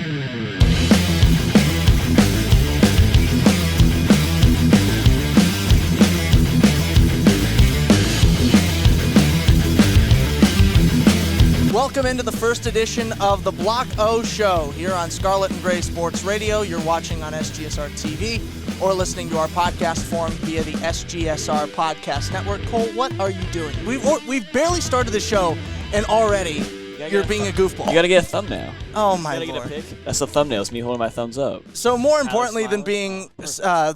Welcome into the first edition of the Block O Show here on Scarlet and Gray Sports Radio. You're watching on SGSR TV or listening to our podcast form via the SGSR Podcast Network. Cole, what are you doing? We've barely started the show, and already you're being a goofball. You got to get a thumbnail. Oh, my Lord. Lord. Get a pic. That's the thumbnail. It's me holding my thumbs up. So more importantly than being on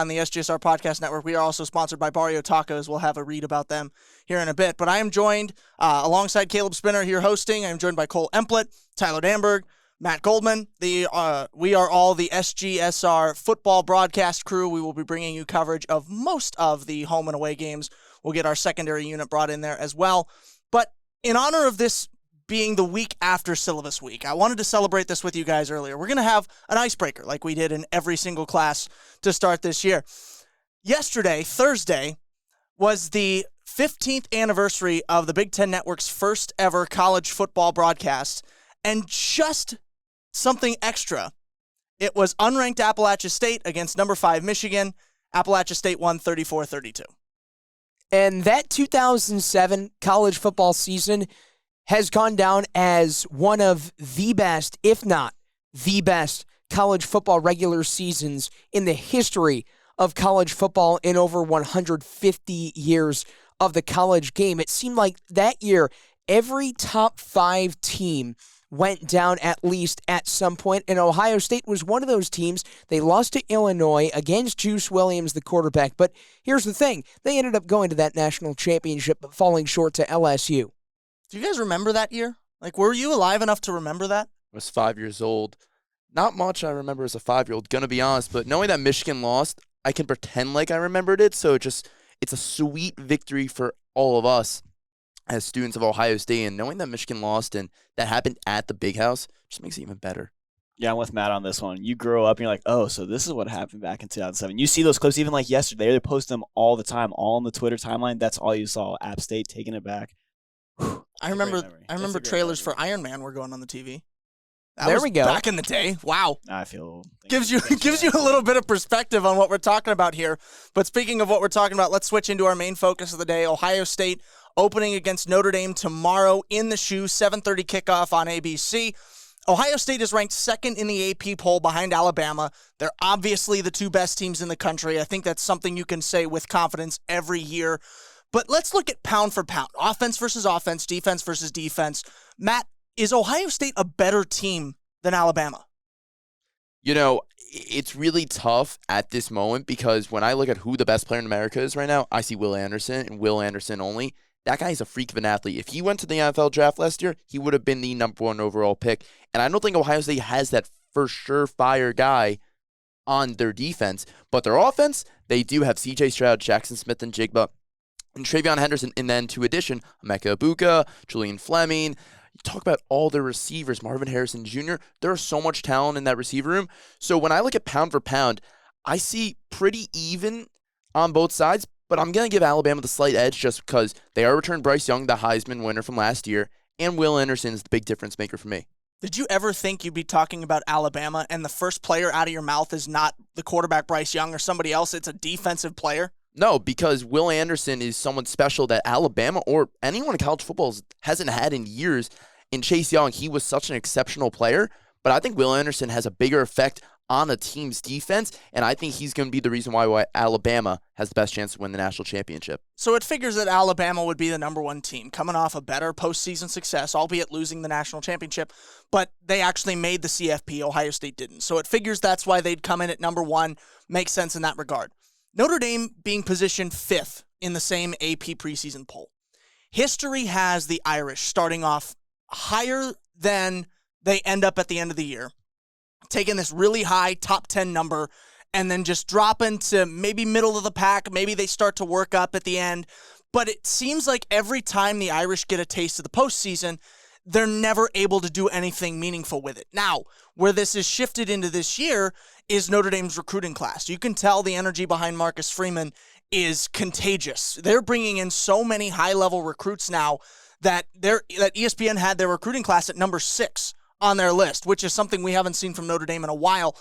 the SGSR Podcast Network, we are also sponsored by Barrio Tacos. We'll have a read about them here in a bit. But I am joined alongside Caleb Spinner here hosting. I am joined by Kole Emplit, Tyler Danburg, Matt Goldman. We are all the SGSR football broadcast crew. We will be bringing you coverage of most of the home and away games. We'll get our secondary unit brought in there as well. But in honor of this being the week after syllabus week, I wanted to celebrate this with you guys earlier. We're going to have an icebreaker like we did in every single class to start this year. Yesterday, Thursday, was the 15th anniversary of the Big Ten Network's first ever college football broadcast, and just something extra. It was unranked Appalachia State against number 5 Michigan. Appalachia State won 34-32. And that 2007 college football season has gone down as one of the best, if not the best, college football regular seasons in the history of college football in over 150 years of the college game. It seemed like that year, every top 5 team went down at least at some point, and Ohio State was one of those teams. They lost to Illinois against Juice Williams, the quarterback. But here's the thing. They ended up going to that national championship, but falling short to LSU. Do you guys remember that year? Like, were you alive enough to remember that? I was 5 years old. Not much I remember as a 5-year-old, gonna be honest, but knowing that Michigan lost, I can pretend like I remembered it, so it's a sweet victory for all of us as students of Ohio State, and knowing that Michigan lost and that happened at the Big House just makes it even better. Yeah, I'm with Matt on this one. You grow up and you're like, oh, so this is what happened back in 2007. You see those clips even like yesterday. They post them all the time, all on the Twitter timeline. That's all you saw. App State taking it back. I remember trailers for Iron Man were going on the TV. There we go. Back in the day. Wow. I feel gives you a little bit of perspective on what we're talking about here. But speaking of what we're talking about, let's switch into our main focus of the day. Ohio State opening against Notre Dame tomorrow in the shoe, 7:30 kickoff on ABC. Ohio State is ranked second in the AP poll behind Alabama. They're obviously the two best teams in the country. I think that's something you can say with confidence every year. But let's look at pound for pound. Offense versus offense, defense versus defense. Matt, is Ohio State a better team than Alabama? You know, it's really tough at this moment because when I look at who the best player in America is right now, I see Will Anderson and Will Anderson only. That guy is a freak of an athlete. If he went to the NFL draft last year, he would have been the number 1 overall pick. And I don't think Ohio State has that for surefire guy on their defense. But their offense, they do have C.J. Stroud, Jackson Smith, and Jigba, and Travion Henderson. And then to addition, Emeka Ibuka, Julian Fleming. You talk about all their receivers, Marvin Harrison Jr. There is so much talent in that receiver room. So when I look at pound for pound, I see pretty even on both sides. But I'm going to give Alabama the slight edge just because they are returned Bryce Young, the Heisman winner from last year, and Will Anderson is the big difference maker for me. Did you ever think you'd be talking about Alabama and the first player out of your mouth is not the quarterback Bryce Young or somebody else? It's a defensive player? No, because Will Anderson is someone special that Alabama or anyone in college football hasn't had in years. In Chase Young, he was such an exceptional player, but I think Will Anderson has a bigger effect on a team's defense, and I think he's going to be the reason why Alabama has the best chance to win the national championship. So it figures that Alabama would be the number 1 team, coming off a better postseason success, albeit losing the national championship, but they actually made the CFP. Ohio State didn't. So it figures that's why they'd come in at number 1. Makes sense in that regard. Notre Dame being positioned 5th in the same AP preseason poll. History has the Irish starting off higher than they end up at the end of the year, taking this really high top 10 number and then just dropping to maybe middle of the pack. Maybe they start to work up at the end. But it seems like every time the Irish get a taste of the postseason, they're never able to do anything meaningful with it. Now, where this is shifted into this year is Notre Dame's recruiting class. You can tell the energy behind Marcus Freeman is contagious. They're bringing in so many high-level recruits now that ESPN had their recruiting class at number 6 on their list, which is something we haven't seen from Notre Dame in a while.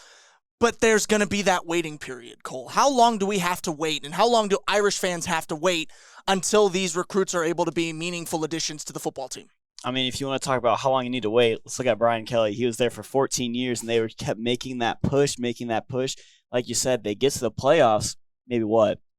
But there's going to be that waiting period, Cole. How long do we have to wait, and how long do Irish fans have to wait until these recruits are able to be meaningful additions to the football team? I mean, if you want to talk about how long you need to wait, let's look at Brian Kelly. He was there for 14 years, and they kept making that push. Like you said, they get to the playoffs, maybe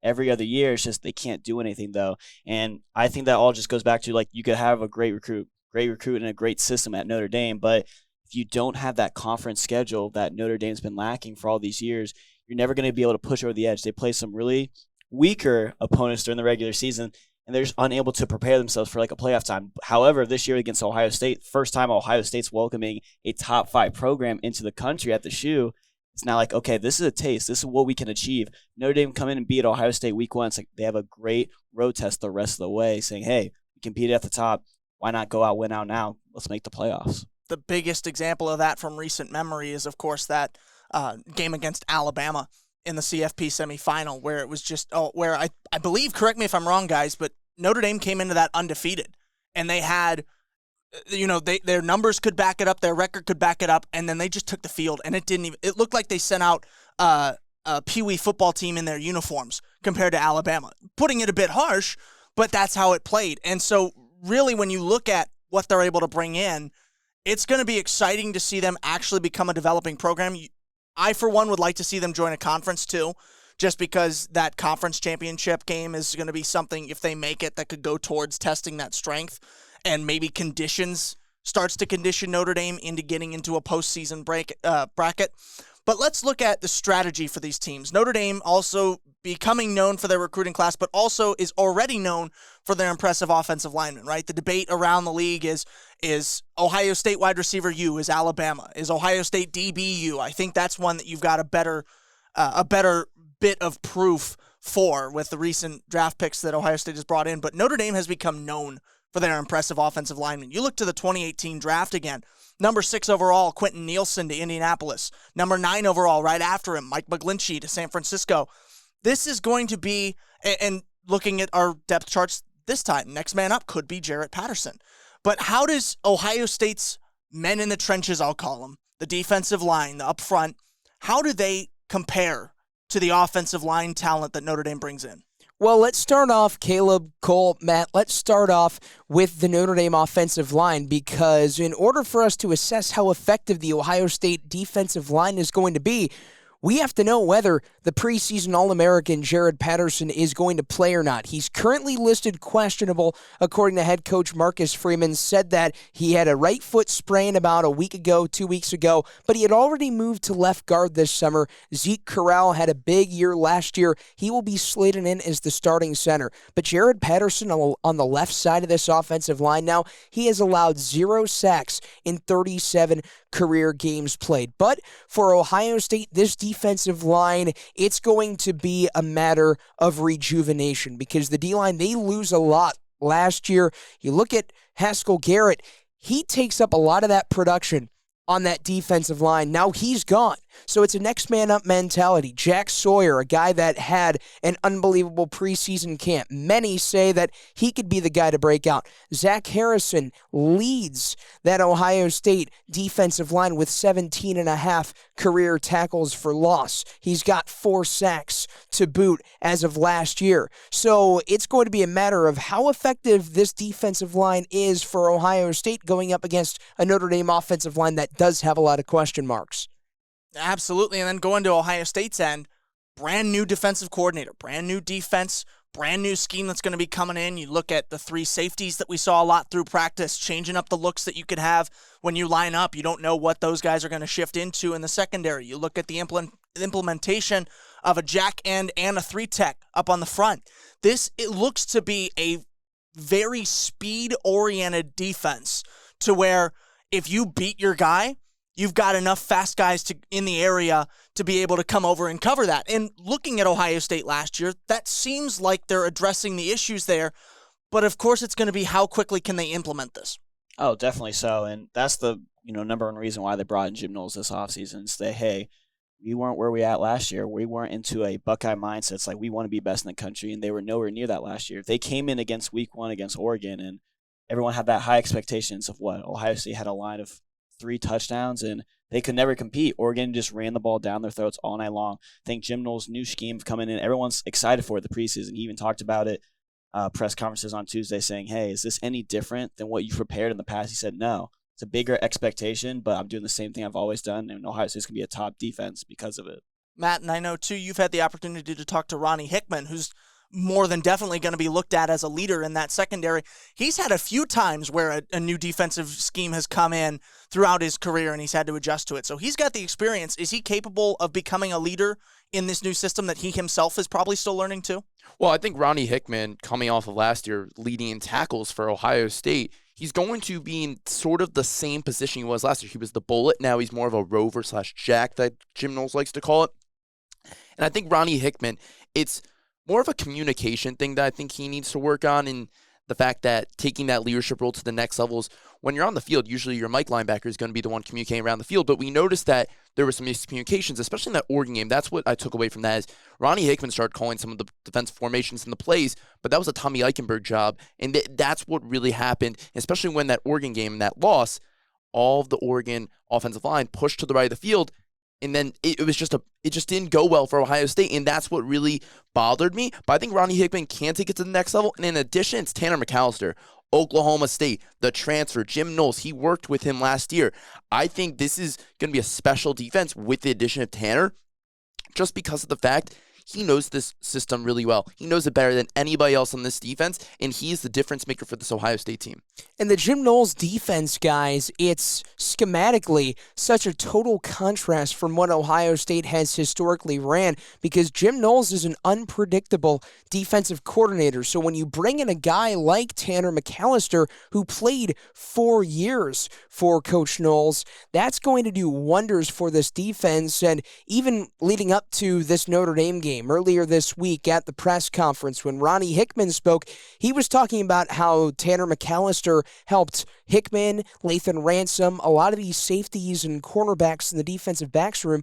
every other year. It's just they can't do anything, though. And I think that all just goes back to, like, you could have a great recruit and a great system at Notre Dame, but if you don't have that conference schedule that Notre Dame's been lacking for all these years, you're never going to be able to push over the edge. They play some really weaker opponents during the regular season, and they're just unable to prepare themselves for like a playoff time. However, this year against Ohio State, first time Ohio State's welcoming a top 5 program into the country at the shoe. It's now like, okay, this is a taste. This is what we can achieve. Notre Dame come in and beat Ohio State week 1. It's like they have a great road test the rest of the way, saying, hey, we competed at the top. Why not go out, win out now? Let's make the playoffs. The biggest example of that from recent memory is, of course, that game against Alabama in the CFP semifinal, where it was just, where I believe, correct me if I'm wrong, guys, but Notre Dame came into that undefeated, and they had, their numbers could back it up, their record could back it up, and then they just took the field, and it looked like they sent out a Pee Wee football team in their uniforms compared to Alabama. Putting it a bit harsh, but that's how it played. And so really, when you look at what they're able to bring in, it's going to be exciting to see them actually become a developing program. I, for one, would like to see them join a conference, too, just because that conference championship game is going to be something, if they make it, that could go towards testing that strength, and maybe starts to condition Notre Dame into getting into a postseason bracket. But let's look at the strategy for these teams. Notre Dame also becoming known for their recruiting class, but also is already known for their impressive offensive linemen, right? The debate around the league is Ohio State wide receiver U, is Alabama, is Ohio State DB U? I think that's one that you've got a better bit of proof for with the recent draft picks that Ohio State has brought in. But Notre Dame has become known for their impressive offensive linemen. You look to the 2018 draft again. Number 6 overall, Quentin Nielsen to Indianapolis. Number 9 overall, right after him, Mike McGlinchey to San Francisco. This is going to be, and looking at our depth charts this time, next man up could be Jarrett Patterson. But how does Ohio State's men in the trenches, I'll call them, the defensive line, the up front, how do they compare to the offensive line talent that Notre Dame brings in? Well, let's start off, Caleb, Cole, Matt, let's start off with the Notre Dame offensive line, because in order for us to assess how effective the Ohio State defensive line is going to be, we have to know whether the preseason All-American Jared Patterson is going to play or not. He's currently listed questionable, according to head coach Marcus Freeman, said that he had a right foot sprain about 2 weeks ago, but he had already moved to left guard this summer. Zeke Corral had a big year last year. He will be slated in as the starting center. But Jared Patterson on the left side of this offensive line now, he has allowed 0 sacks in 37 career games played. But for Ohio State, this defensive line, it's going to be a matter of rejuvenation, because the D-line, they lose a lot last year. You look at Haskell Garrett, he takes up a lot of that production on that defensive line. Now he's gone. So it's a next man up mentality. Jack Sawyer, a guy that had an unbelievable preseason camp. Many say that he could be the guy to break out. Zach Harrison leads that Ohio State defensive line with 17.5 career tackles for loss. He's got 4 sacks to boot as of last year. So it's going to be a matter of how effective this defensive line is for Ohio State going up against a Notre Dame offensive line that does have a lot of question marks. Absolutely. And then going to Ohio State's end, brand new defensive coordinator, brand new defense, brand new scheme that's going to be coming in. You look at the 3 safeties that we saw a lot through practice, changing up the looks that you could have when you line up. You don't know what those guys are going to shift into in the secondary. You look at the implementation of a jack end and a 3-tech up on the front. It looks to be a very speed-oriented defense to where if you beat your guy, you've got enough fast guys in the area to be able to come over and cover that. And looking at Ohio State last year, that seems like they're addressing the issues there. But of course, it's going to be how quickly can they implement this. Oh, definitely so. And that's the number one reason why they brought in Jim Knowles this offseason. Say, hey, we weren't where we at last year. We weren't into a Buckeye mindset. It's like we want to be best in the country, and they were nowhere near that last year. They came in against week 1 against Oregon, and everyone had that high expectations of what Ohio State had a line of 3 touchdowns, and they could never compete. Oregon just ran the ball down their throats all night long. I think Jim Knowles' new scheme coming in, everyone's excited for it the preseason. He even talked about it press conferences on Tuesday saying, hey, is this any different than what you've prepared in the past? He said, no. It's a bigger expectation, but I'm doing the same thing I've always done, and Ohio State's going to be a top defense because of it. Matt, and I know, too, you've had the opportunity to talk to Ronnie Hickman, who's more than definitely going to be looked at as a leader in that secondary. He's had a few times where a new defensive scheme has come in throughout his career, and he's had to adjust to it. So he's got the experience. Is he capable of becoming a leader in this new system that he himself is probably still learning too? Well, I think Ronnie Hickman, coming off of last year, leading in tackles for Ohio State, he's going to be in sort of the same position he was last year. He was the bullet. Now he's more of a rover/jack that Jim Knowles likes to call it. And I think Ronnie Hickman, it's more of a communication thing that I think he needs to work on, and the fact that taking that leadership role to the next levels. When you're on the field, usually your Mike linebacker is going to be the one communicating around the field, but we noticed that there were some miscommunications, especially in that Oregon game. That's what I took away from that is Ronnie Hickman started calling some of the defensive formations and the plays, but that was a Tommy Eichenberg job, and that's what really happened, especially when that Oregon game and that loss, all of the Oregon offensive line pushed to the right of the field. And then it just didn't go well for Ohio State, and that's what really bothered me. But I think Ronnie Hickman can take it to the next level. And in addition, it's Tanner McAllister, Oklahoma State, the transfer, Jim Knowles. He worked with him last year. I think this is going to be a special defense with the addition of Tanner, just because of the fact he knows this system really well. He knows it better than anybody else on this defense, and he is the difference maker for this Ohio State team. And the Jim Knowles defense, guys, it's schematically such a total contrast from what Ohio State has historically ran, because Jim Knowles is an unpredictable defensive coordinator. So when you bring in a guy like Tanner McAllister, who played 4 years for Coach Knowles, that's going to do wonders for this defense. And even leading up to this Notre Dame game earlier this week at the press conference, when Ronnie Hickman spoke, he was talking about how Tanner McAllister helped Hickman, Lathan Ransom, a lot of these safeties and cornerbacks in the defensive backs room.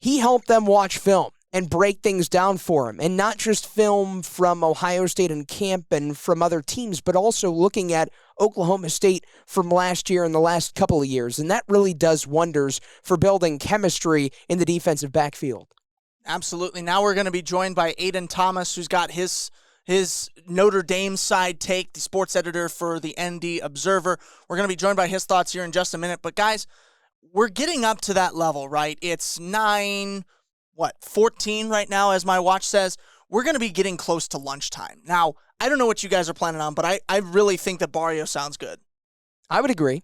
He helped them watch film and break things down for him, and not just film from Ohio State and camp and from other teams, but also looking at Oklahoma State from last year and the last couple of years. And that really does wonders for building chemistry in the defensive backfield. Absolutely. Now we're going to be joined by Aiden Thomas, who's got his Notre Dame side take, the sports editor for the ND Observer. We're going to be joined by his thoughts here in just a minute. But guys, we're getting up to that level, right? It's 14 right now, as my watch says. We're going to be getting close to lunchtime. Now, I don't know what you guys are planning on, but I really think that Barrio sounds good. I would agree.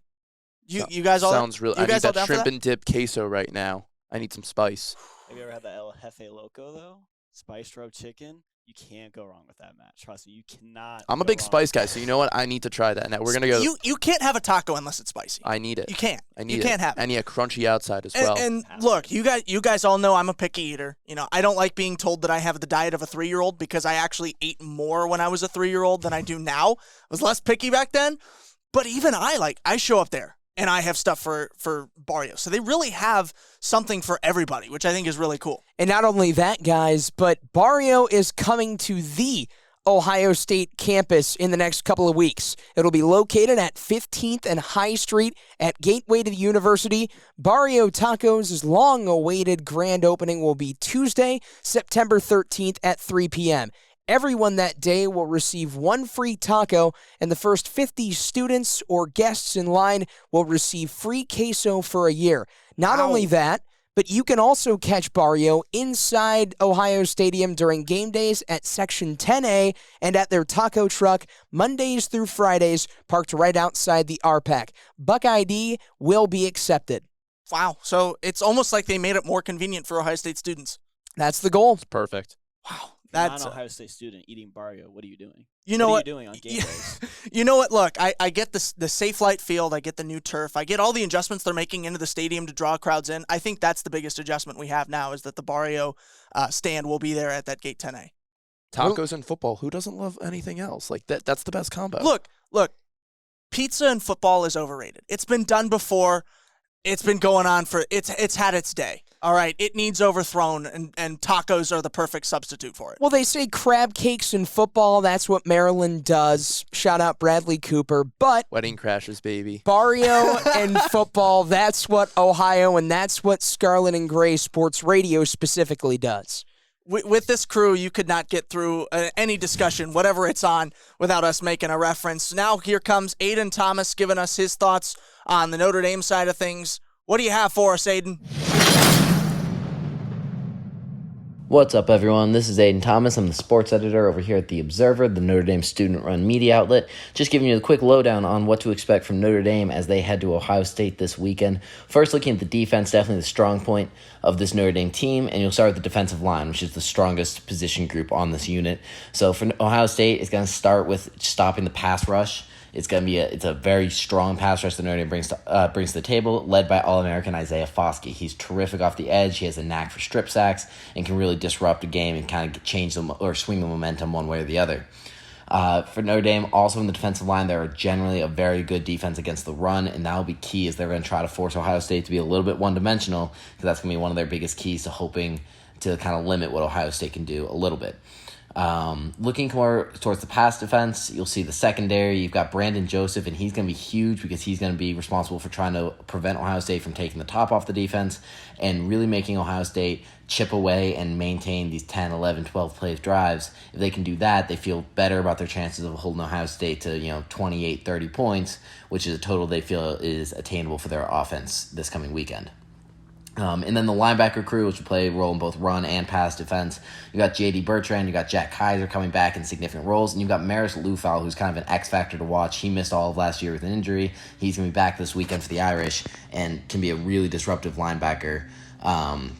You guys all sounds really. I need that down shrimp for that? and dip queso right now. I need some spice. Have you ever had the El Jefe Loco, though? Spice rub chicken? You can't go wrong with that, Matt. Trust me, you cannot. I'm a go big wrong. spice guy, so you know what? I need to try that. Now we're gonna go. You can't have a taco unless it's spicy. I need it. You can't. I need you it. can't have it. I need a crunchy outside as well. And look, you guys all know I'm a picky eater. You know, I don't like being told that I have the diet of a 3-year-old, because I actually ate more when I was a 3-year-old than I do now. I was less picky back then. But even I show up there and I have stuff for Barrio. So they really have something for everybody, which I think is really cool. And not only that, guys, but Barrio is coming to the Ohio State campus in the next couple of weeks. It'll be located at 15th and High Street at Gateway to the University. Barrio Tacos' long-awaited grand opening will be Tuesday, September 13th at 3 p.m. Everyone that day will receive one free taco, and the first 50 students or guests in line will receive free queso for a year. Not only that, but you can also catch Barrio inside Ohio Stadium during game days at Section 10A and at their taco truck Mondays through Fridays, parked right outside the RPAC. Buck ID will be accepted. Wow. So it's almost like they made it more convenient for Ohio State students. That's the goal. It's perfect. Wow. That's an Ohio State student eating Barrio. What are you doing? You know what? what? Are you doing on game days? You know what? Look, I get the Safe Light Field. I get the new turf. I get all the adjustments they're making into the stadium to draw crowds in. I think that's the biggest adjustment we have now, is that the Barrio stand will be there at that gate 10A. Tacos and football. Who doesn't love anything else? Like that's the best combo. Look. Pizza and football is overrated. It's been done before. It's been going on it's had its day. All right, it needs overthrown, and tacos are the perfect substitute for it. Well, they say crab cakes in football. That's what Maryland does. Shout out Bradley Cooper. But Wedding crashers, baby. Barrio and football, that's what Ohio, and that's what Scarlet and Gray Sports Radio specifically does. With this crew, you could not get through any discussion, whatever it's on, without us making a reference. Now here comes Aiden Thomas giving us his thoughts on the Notre Dame side of things. What do you have for us, Aiden? What's up, everyone? This is Aiden Thomas. I'm the sports editor over here at The Observer, the Notre Dame student-run media outlet. Just giving you a quick lowdown on what to expect from Notre Dame as they head to Ohio State this weekend. First, looking at the defense, definitely the strong point of this Notre Dame team, and you'll start with the defensive line, which is the strongest position group on this unit. So for Ohio State, it's going to start with stopping the pass rush. It's a very strong pass rush that Notre Dame brings to the table, led by All-American Isaiah Foskey. He's terrific off the edge. He has a knack for strip sacks and can really disrupt a game and kind of change them or swing the momentum one way or the other. For Notre Dame, also in the defensive line, they're generally a very good defense against the run, and that will be key as they're going to try to force Ohio State to be a little bit one-dimensional, because that's going to be one of their biggest keys to hoping to kind of limit what Ohio State can do a little bit. Looking more towards the pass defense, you'll see the secondary. You've got Brandon Joseph, and he's going to be huge because he's going to be responsible for trying to prevent Ohio State from taking the top off the defense and really making Ohio State chip away and maintain these 10, 11, 12 play drives. If they can do that, they feel better about their chances of holding Ohio State to 28, 30 points, which is a total they feel is attainable for their offense this coming weekend. And then the linebacker crew, which will play a role in both run and pass defense. You got J.D. Bertrand, you got Jack Kaiser coming back in significant roles, and you've got Maris Lufal, who's kind of an X factor to watch. He missed all of last year with an injury. He's going to be back this weekend for the Irish and can be a really disruptive linebacker,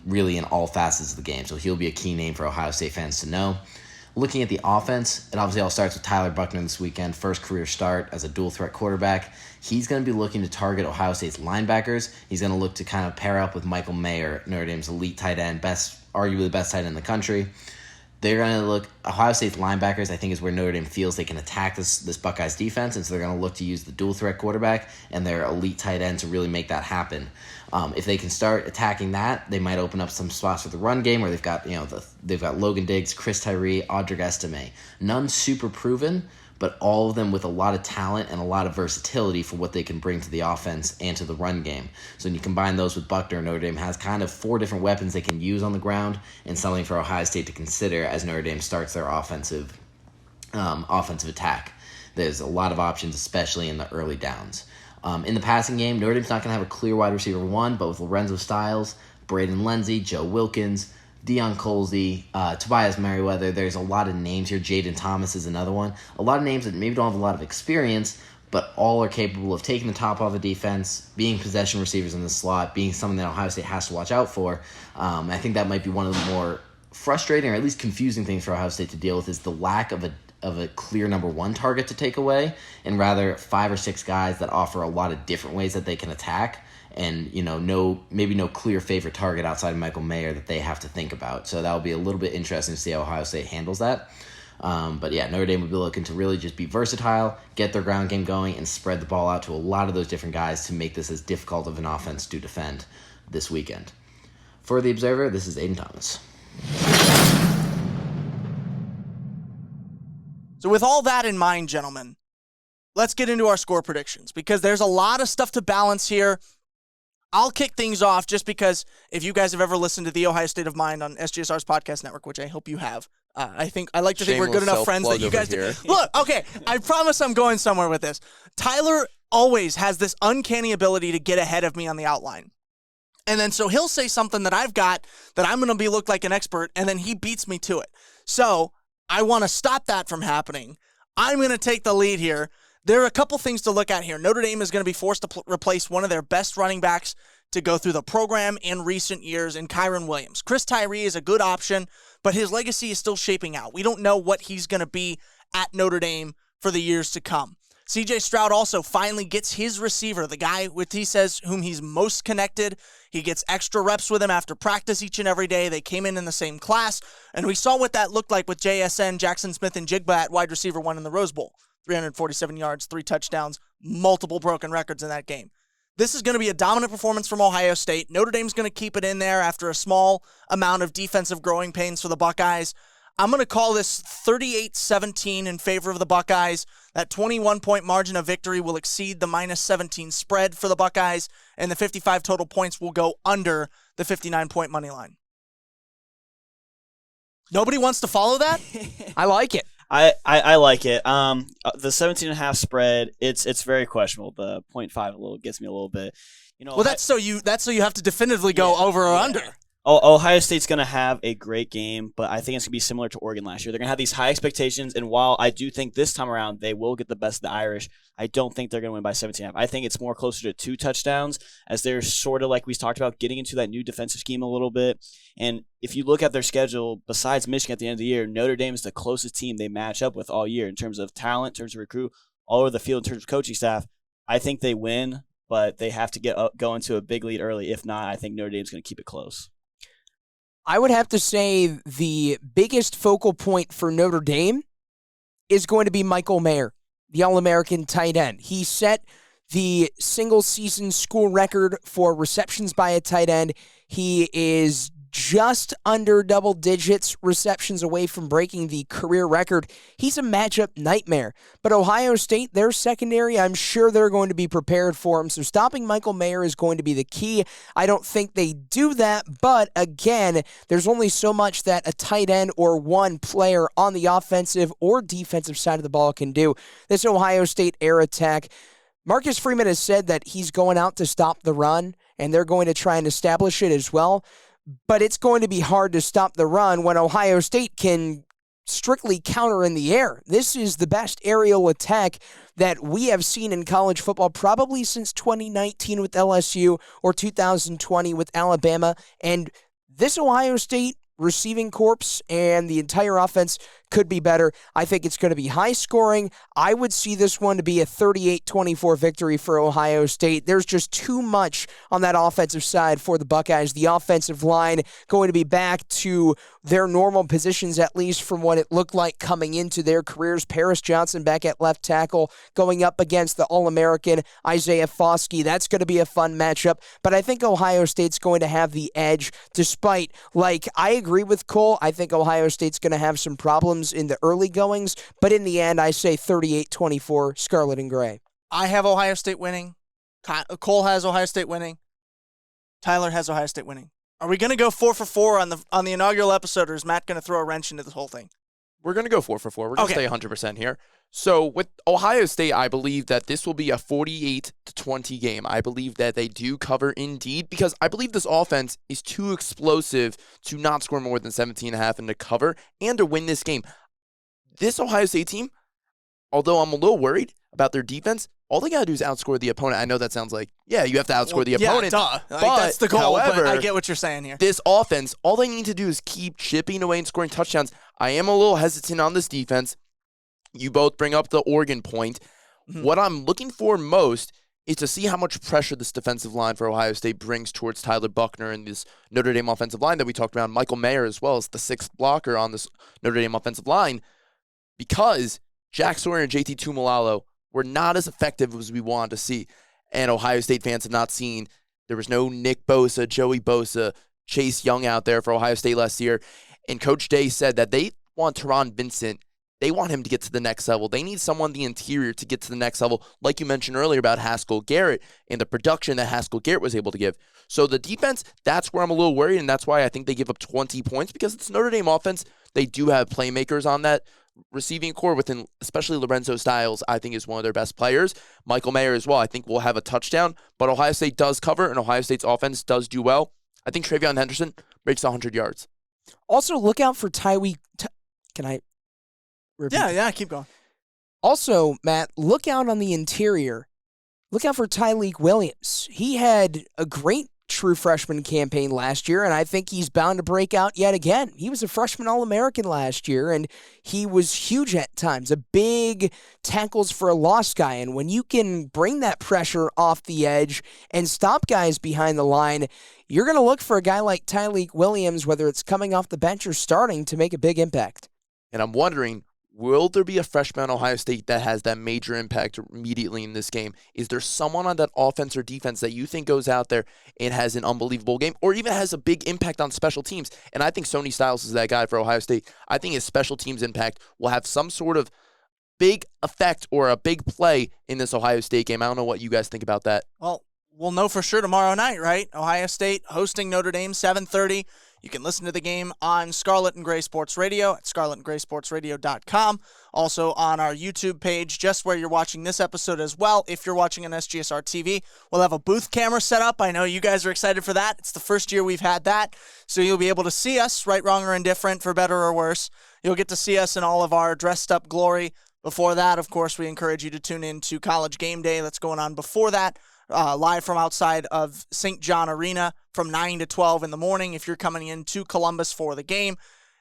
really in all facets of the game. So he'll be a key name for Ohio State fans to know. Looking at the offense, it obviously all starts with Tyler Buchner this weekend, first career start as a dual-threat quarterback. He's going to be looking to target Ohio State's linebackers. He's going to look to kind of pair up with Michael Mayer, Notre Dame's elite tight end, arguably the best tight end in the country. They're going to look, Ohio State's linebackers, I think, is where Notre Dame feels they can attack this Buckeyes defense, and so they're going to look to use the dual-threat quarterback and their elite tight end to really make that happen. If they can start attacking that, they might open up some spots for the run game where they've got they've got Logan Diggs, Chris Tyree, Audric Estime. None super proven, but all of them with a lot of talent and a lot of versatility for what they can bring to the offense and to the run game. So when you combine those with Buchner, Notre Dame has kind of 4 different weapons they can use on the ground and something for Ohio State to consider as Notre Dame starts their offensive attack. There's a lot of options, especially in the early downs. In the passing game, Notre Dame's not going to have a clear wide receiver 1, but with Lorenzo Styles, Braden Lenzy, Joe Wilkins, Deion Colsey, Tobias Merriweather, there's a lot of names here. Jaden Thomas is another one. A lot of names that maybe don't have a lot of experience, but all are capable of taking the top off the defense, being possession receivers in the slot, being something that Ohio State has to watch out for. I think that might be one of the more frustrating or at least confusing things for Ohio State to deal with is the lack of a clear number 1 target to take away, and rather 5 or 6 guys that offer a lot of different ways that they can attack, and no clear favorite target outside of Michael Mayer that they have to think about. So that'll be a little bit interesting to see how Ohio State handles that. But yeah, Notre Dame will be looking to really just be versatile, get their ground game going, and spread the ball out to a lot of those different guys to make this as difficult of an offense to defend this weekend. For The Observer, this is Aiden Thomas. So with all that in mind, gentlemen, let's get into our score predictions because there's a lot of stuff to balance here. I'll kick things off just because if you guys have ever listened to The Ohio State of Mind on SGSR's podcast network, which I hope you have, I like to think we're good enough friends that you guys do. Look, okay, I promise I'm going somewhere with this. Tyler always has this uncanny ability to get ahead of me on the outline. And then so he'll say something that I've got that I'm going to look like an expert, and then he beats me to it. So I want to stop that from happening. I'm going to take the lead here. There are a couple things to look at here. Notre Dame is going to be forced to replace one of their best running backs to go through the program in recent years in Kyron Williams. Chris Tyree is a good option, but his legacy is still shaping out. We don't know what he's going to be at Notre Dame for the years to come. CJ Stroud also finally gets his receiver, the guy with he says whom he's most connected. He gets extra reps with him after practice each and every day. They came in the same class, and we saw what that looked like with JSN, Jackson Smith, and Jigba at wide receiver 1 in the Rose Bowl. 347 yards, 3 touchdowns, multiple broken records in that game. This is going to be a dominant performance from Ohio State. Notre Dame's going to keep it in there after a small amount of defensive growing pains for the Buckeyes. I'm going to call this 38-17 in favor of the Buckeyes. That 21-point margin of victory will exceed the -17 spread for the Buckeyes, and the 55 total points will go under the 59-point money line. Nobody wants to follow that? I like it. I like it. The 17.5 spread, it's very questionable. The 0.5 a little gets me a little bit. Well, that's so you have to definitively go over or under. Ohio State's going to have a great game, but I think it's going to be similar to Oregon last year. They're going to have these high expectations, and while I do think this time around they will get the best of the Irish, I don't think they're going to win by 17.5. I think it's more closer to 2 touchdowns, as they're sort of, like we talked about, getting into that new defensive scheme a little bit. And if you look at their schedule, besides Michigan at the end of the year, Notre Dame is the closest team they match up with all year in terms of talent, in terms of recruit, all over the field, in terms of coaching staff. I think they win, but they have to go into a big lead early. If not, I think Notre Dame's going to keep it close. I would have to say the biggest focal point for Notre Dame is going to be Michael Mayer, the All-American tight end. He set the single-season school record for receptions by a tight end. He is just under double digits receptions away from breaking the career record. He's a matchup nightmare. But Ohio State, their secondary, I'm sure they're going to be prepared for him. So stopping Michael Mayer is going to be the key. I don't think they do that, but again, there's only so much that a tight end or one player on the offensive or defensive side of the ball can do. This Ohio State air attack, Marcus Freeman has said that he's going out to stop the run, and they're going to try and establish it as well. But it's going to be hard to stop the run when Ohio State can strictly counter in the air. This is the best aerial attack that we have seen in college football probably since 2019 with LSU or 2020 with Alabama. And this Ohio State receiving corps and the entire offense could be better. I think it's going to be high scoring. I would see this one to be a 38-24 victory for Ohio State. There's just too much on that offensive side for the Buckeyes. The offensive line going to be back to their normal positions, at least from what it looked like coming into their careers. Paris Johnson back at left tackle going up against the All-American Isaiah Foskey. That's going to be a fun matchup, but I think Ohio State's going to have the edge despite, I agree with Kole. I think Ohio State's going to have some problems in the early goings, but in the end, I say 38-24, Scarlet and Gray. I have Ohio State winning. Kole has Ohio State winning. Tyler has Ohio State winning. Are we going to go 4 for 4 on the inaugural episode, or is Matt going to throw a wrench into this whole thing? We're going to go 4 for 4. We're going to stay 100% here. So with Ohio State, I believe that this will be a 48-20 game. I believe that they do cover indeed, because I believe this offense is too explosive to not score more than 17.5 and to cover and to win this game. This Ohio State team, although I'm a little worried about their defense, all they got to do is outscore the opponent. I know that sounds like, you have to outscore the opponent. Yeah, duh. But, that's the goal, however, but I get what you're saying here. This offense, all they need to do is keep chipping away and scoring touchdowns. I am a little hesitant on this defense. You both bring up the Oregon point. Mm-hmm. What I'm looking for most is to see how much pressure this defensive line for Ohio State brings towards Tyler Buchner and this Notre Dame offensive line that we talked about. Michael Mayer as well as the 6th blocker on this Notre Dame offensive line, because Jack Sawyer and JT Tuimoloau were not as effective as we wanted to see. And Ohio State fans have not seen. There was no Nick Bosa, Joey Bosa, Chase Young out there for Ohio State last year. And Coach Day said that they want Teron Vincent. They want him to get to the next level. They need someone in the interior to get to the next level, like you mentioned earlier about Haskell Garrett and the production that Haskell Garrett was able to give. So the defense, that's where I'm a little worried, and that's why I think they give up 20 points, because it's Notre Dame offense. They do have playmakers on that receiving core, within especially Lorenzo Styles, I think is one of their best players. Michael Mayer as well, I think will have a touchdown, but Ohio State does cover, and Ohio State's offense does do well. I think Travion Henderson breaks 100 yards. Also, look out for Tyweek. Can I repeat? Yeah, keep going. Also, Matt, look out on the interior. Look out for Tyleik Williams. He had a great true freshman campaign last year, and I think he's bound to break out yet again. He was a freshman All-American last year, and he was huge at times, a big tackles for a loss guy. And when you can bring that pressure off the edge and stop guys behind the line, you're going to look for a guy like Tyleik Williams, whether it's coming off the bench or starting, to make a big impact. And I'm wondering, Will there be a freshman on Ohio State that has that major impact immediately in this game? Is there someone on that offense or defense that you think goes out there and has an unbelievable game or even has a big impact on special teams? And I think Sony Styles is that guy for Ohio State. I think his special teams impact will have some sort of big effect or a big play in this Ohio State game. I don't know what you guys think about that. Well, we'll know for sure tomorrow night, right? Ohio State hosting Notre Dame, 7:30. You can listen to the game on Scarlet and Gray Sports Radio at scarletandgraysportsradio.com. Also on our YouTube page, just where you're watching this episode as well. If you're watching on SGSR TV, we'll have a booth camera set up. I know you guys are excited for that. It's the first year we've had that. So you'll be able to see us, right, wrong, or indifferent, for better or worse. You'll get to see us in all of our dressed up glory. Before that, of course, we encourage you to tune in to College Game Day that's going on before that. Live from outside of St. John Arena from 9 to 12 in the morning if you're coming into Columbus for the game.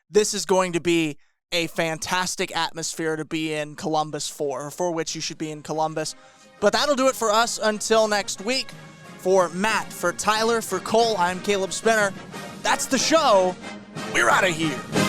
This is going to be a fantastic atmosphere to be in Columbus for which you should be in Columbus. But that'll do it for us until next week. For Matt, for Tyler, for Kole, I'm Caleb Spinner. That's the show. We're out of here.